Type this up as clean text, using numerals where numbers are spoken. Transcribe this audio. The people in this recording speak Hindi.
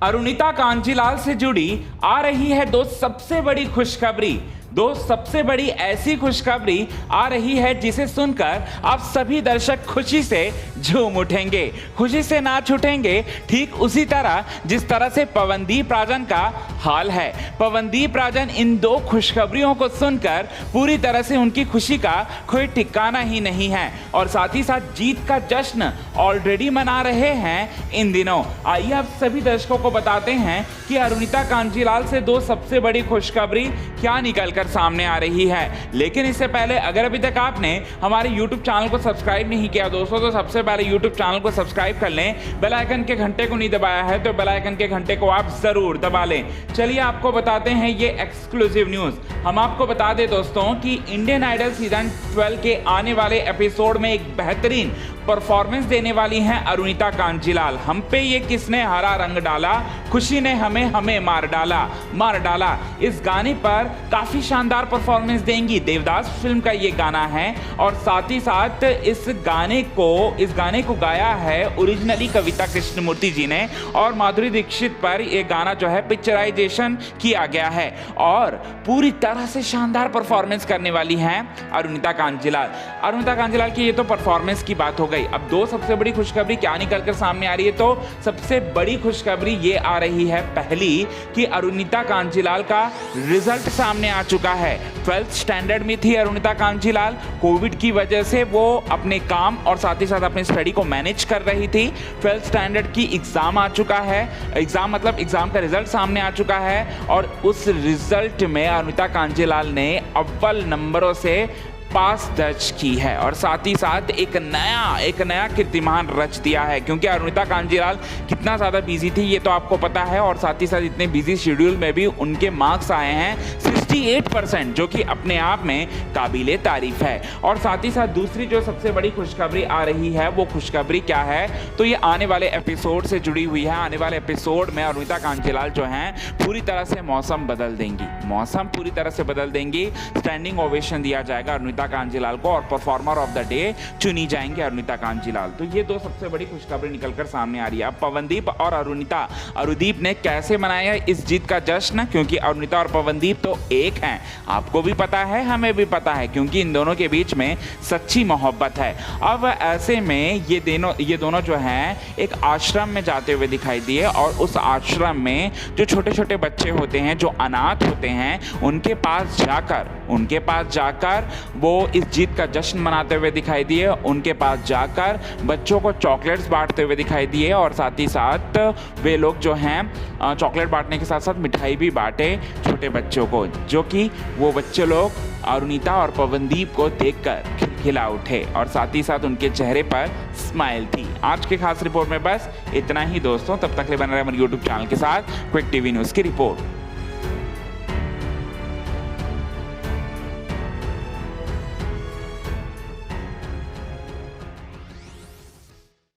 अरुणिता कांजीलाल से जुड़ी आ रही है सबसे बड़ी खुशखबरी। सबसे बड़ी ऐसी खुशखबरी आ रही है जिसे सुनकर आप सभी दर्शक खुशी से झूम उठेंगे, खुशी से नाच उठेंगे, ठीक उसी तरह जिस तरह से पवनदीप राजन का हाल है। पवनदीप राजन इन दो खुशखबरियों को सुनकर पूरी तरह से उनकी खुशी का कोई ठिकाना ही नहीं है और साथ ही साथ जीत का जश्न ऑलरेडी मना रहे हैं इन दिनों। आइए आप सभी दर्शकों को बताते हैं कि अरुणिता कांजीलाल से दो सबसे बड़ी खुशखबरी क्या निकलकर सामने आ रही है। लेकिन इससे पहले अगर अभी तक आपने हमारे YouTube चैनल को सब्सक्राइब नहीं किया दोस्तों, तो सबसे पहले YouTube चैनल को सब्सक्राइब कर लें। बेल आइकन के घंटे को नहीं दबाया है तो बेल आइकन के घंटे को आप जरूर दबा लें। चलिए आपको बताते हैं ये एक्सक्लूसिव न्यूज। हम आपको बता दें दोस्तों कि इंडियन आइडल सीजन 12 के आने वाले एपिसोड में एक बेहतरीन परफॉर्मेंस देने वाली हैं अरुणिता कांजीलाल। हम पे ये किसने हरा रंग डाला, खुशी ने हमें मार डाला। इस गाने पर काफी शानदार परफॉर्मेंस देंगी। देवदास फिल्म का ये गाना है और साथ ही साथ इस गाने को गाया है ओरिजिनली कविता कृष्णमूर्ति जी ने और माधुरी दीक्षित पर ये गाना जो है पिक्चराइजेशन किया गया है और पूरी तरह से शानदार परफॉर्मेंस करने वाली हैं अरुणिता कांजीलाल की। ये तो परफॉर्मेंस की बात हो गई। अब दो सबसे बड़ी खुशखबरी क्या निकलकर सामने आ रही है, तो सबसे बड़ी खुशखबरी ये आ रही है पहली कि अरुणिता कांजीलाल का रिजल्ट सामने आ चुका है। 12th स्टैंडर्ड में थी अरुणिता कांजीलाल। कोविड की वजह से वो अपने काम और साथ ही साथ अपनी स्टडी को मैनेज कर रही थी। 12th स्टैंडर्ड की एग्जाम आ चुका है, एग्जाम का रिजल्ट सामने आ चुका है और उस रिजल्ट में अरुणिता कांजीलाल ने अव्वल नंबरों से पास दर्ज की है और साथ ही साथ एक नया कीर्तिमान रच दिया है। क्योंकि अरुणिता कांजीलाल कितना ज़्यादा बिजी थी ये तो आपको पता है और साथ ही साथ इतने बिजी शेड्यूल में भी उनके मार्क्स आए हैं 68%, जो कि अपने आप में काबिले तारीफ है। और साथ ही साथ दूसरी जो सबसे बड़ी खुशखबरी आ रही है वो खुशखबरी क्या है, तो ये आने वाले एपिसोड से जुड़ी हुई है। आने वाले एपिसोड में अरुणिता कांजीलाल जो हैं पूरी तरह से मौसम पूरी तरह से बदल देंगी। स्टैंडिंग ओवेशन दिया जाएगा अरुणिता कांजीलाल को और परफॉर्मर ऑफ द डे चुनी जाएंगे अरुणिता कांजीलाल। तो ये दो सबसे बड़ी खुशखबरी निकलकर सामने आ रही है। अब पवनदीप और अरुदीप ने कैसे मनाया इस जीत का जश्न, क्योंकि अरुणिता और पवनदीप तो एक हैं, आपको भी पता है हमें भी पता है, क्योंकि इन दोनों के बीच में सच्ची मोहब्बत है। अब ऐसे में ये दोनों जो हैं एक आश्रम में जाते हुए दिखाई दिए और उस आश्रम में जो छोटे छोटे बच्चे होते हैं जो अनाथ होते हैं उनके पास जाकर वो इस जीत का जश्न मनाते हुए दिखाई दिए। उनके पास जाकर बच्चों को चॉकलेट्स बांटते हुए दिखाई दिए और साथ ही साथ वे लोग जो हैं चॉकलेट बांटने के साथ साथ मिठाई भी बांटे छोटे बच्चों को, जो कि वो बच्चे लोग अरुणिता और पवनदीप को देखकर खिलखिला उठे और साथ ही साथ उनके चेहरे पर स्माइल थी। आज के खास रिपोर्ट में बस इतना ही दोस्तों, तब तक के लिए बने रहे हमारे YouTube चैनल के साथ क्विक टीवी न्यूज़ की रिपोर्ट।